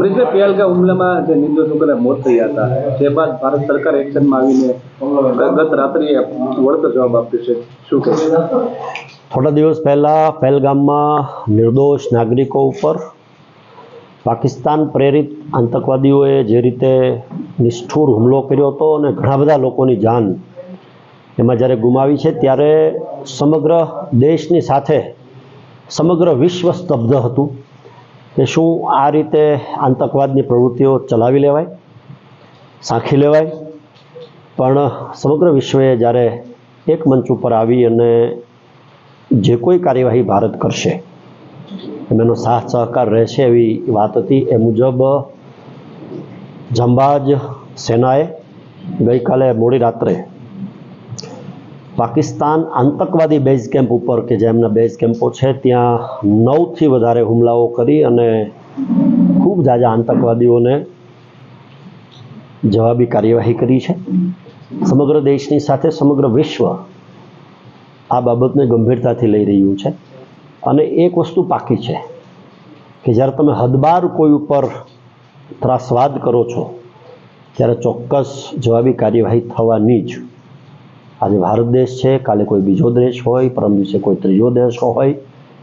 અમરીશભાઈ, પહેલગામ હુમલામાં જે નિર્દોષોના મોત થયા હતા, જે બાદ ભારત સરકાર એક્શનમાં આવીને ગત રાત્રિએ વળતો જવાબ આપ્યો છે, શું કહેશો? થોડા દિવસ પહેલા પહેલગામમાં નિર્દોષ નાગરિકો ઉપર પાકિસ્તાન પ્રેરિત આતંકવાદીઓએ જે રીતે નિષ્ઠુર હુમલો કર્યો હતો અને ઘણા બધા લોકોની જાન એમાં જ્યારે ગુમાવી છે, ત્યારે સમગ્ર દેશની સાથે સમગ્ર વિશ્વ સ્તબ્ધ હતું કે શું આ રીતે આતંકવાદની પ્રવૃત્તિઓ ચલાવી લેવાય, સાંખી લેવાય. પણ સમગ્ર વિશ્વએ જ્યારે એક મંચ ઉપર આવી અને જે કોઈ કાર્યવાહી ભારત કરશે એનો સાથ સહકાર રહેશે એવી વાત હતી. એ મુજબ જંબાજ સેનાએ ગઈકાલે મોડી રાત્રે પાકિસ્તાન આતંકવાદી બેઝ કેમ્પ ઉપર કે જે એમના બેઝ કેમ્પો છે ત્યાં 9થી વધારે હુમલાઓ કરી અને ખૂબ ઝાઝા આતંકવાદીઓને જવાબી કાર્યવાહી કરી છે. સમગ્ર દેશની સાથે સમગ્ર વિશ્વ આ બાબતને ગંભીરતાથી લઈ રહ્યું છે. અને એક વસ્તુ પાકી છે કે જ્યારે તમે હદબાર કોઈ ઉપર ત્રાસવાદ કરો છો ત્યારે ચોક્કસ જવાબી કાર્યવાહી થવાની જ. આજે ભારત દેશ છે, કાલે કોઈ બીજો દેશ હોય, પરમ દિવસે કોઈ ત્રીજો દેશ હોય,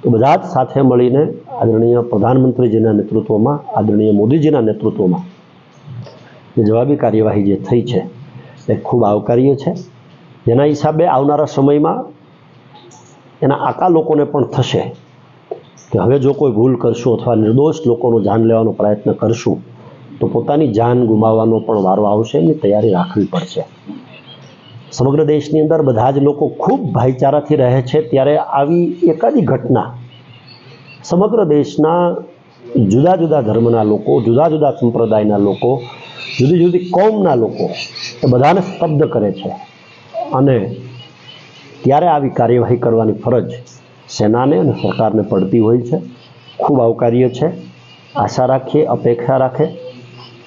તો બધા જ સાથે મળીને આદરણીય પ્રધાનમંત્રીજીના નેતૃત્વમાં, આદરણીય મોદીજીના નેતૃત્વમાં જે જવાબી કાર્યવાહી જે થઈ છે એ ખૂબ આવકાર્ય છે. જેના હિસાબે આવનારા સમયમાં એના આકા લોકોને પણ થશે કે હવે જો કોઈ ભૂલ કરશું અથવા નિર્દોષ લોકોનું જાન લેવાનો પ્રયત્ન કરશું તો પોતાની જાન ગુમાવવાનો પણ વારો આવશે, એની તૈયારી રાખવી પડશે. સમગ્ર દેશની અંદર બધા જ લોકો ખૂબ ભાઈચારાથી રહે છે, ત્યારે આવી એકાદી ઘટના સમગ્ર દેશના જુદા જુદા ધર્મના લોકો, જુદા જુદા સંપ્રદાયના લોકો, જુદી જુદી કોમના લોકો એ બધાને સ્તબ્ધ કરે છે. અને ત્યારે આવી કાર્યવાહી કરવાની ફરજ સેનાને અને સરકારને પડતી હોય છે. ખૂબ આવકાર્ય છે. આશા રાખીએ, અપેક્ષા રાખે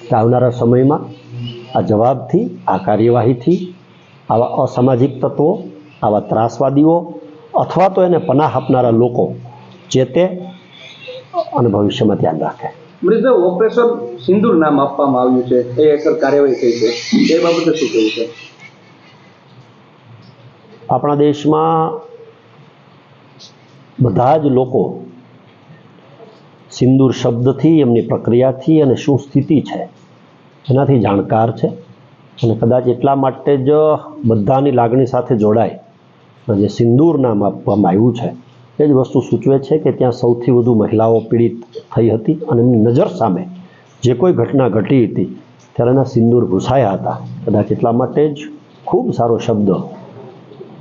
કે આવનારા સમયમાં આ જવાબથી, આ કાર્યવાહીથી આવા અસામાજિક તત્વો, આવા ત્રાસવાદીઓ અથવા તો એને પનાહ આપનારા લોકો ચેતે અને ભવિષ્યમાં ધ્યાન રાખે. અમરીશભાઈ, ઓપરેશન સિંદૂર નામ આપવામાં આવ્યું છે, એ હેઠળ કાર્યવાહી થઈ છે, એ બાબતે શું કહેવું છે? આપણા દેશમાં બધા જ લોકો સિંદૂર શબ્દથી, એમની પ્રક્રિયાથી અને શું સ્થિતિ છે એનાથી જાણકાર છે. અને કદાચ એટલા માટે જ બધાની લાગણી સાથે જોડાય જે સિંદૂર નામ આપવામાં આવ્યું છે એ જ વસ્તુ સૂચવે છે કે ત્યાં સૌથી વધુ મહિલાઓ પીડિત થઈ હતી અને એમની નજર સામે જે કોઈ ઘટના ઘટી હતી ત્યારે એના સિંદૂર ભૂસાયા હતા. કદાચ એટલા માટે જ ખૂબ સારો શબ્દ,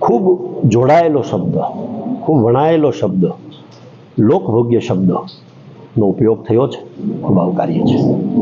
ખૂબ જોડાયેલો શબ્દ, ખૂબ વણાયેલો શબ્દ, લોકભોગ્ય શબ્દનો ઉપયોગ થયો છે. ખૂબ આવકાર્ય છે.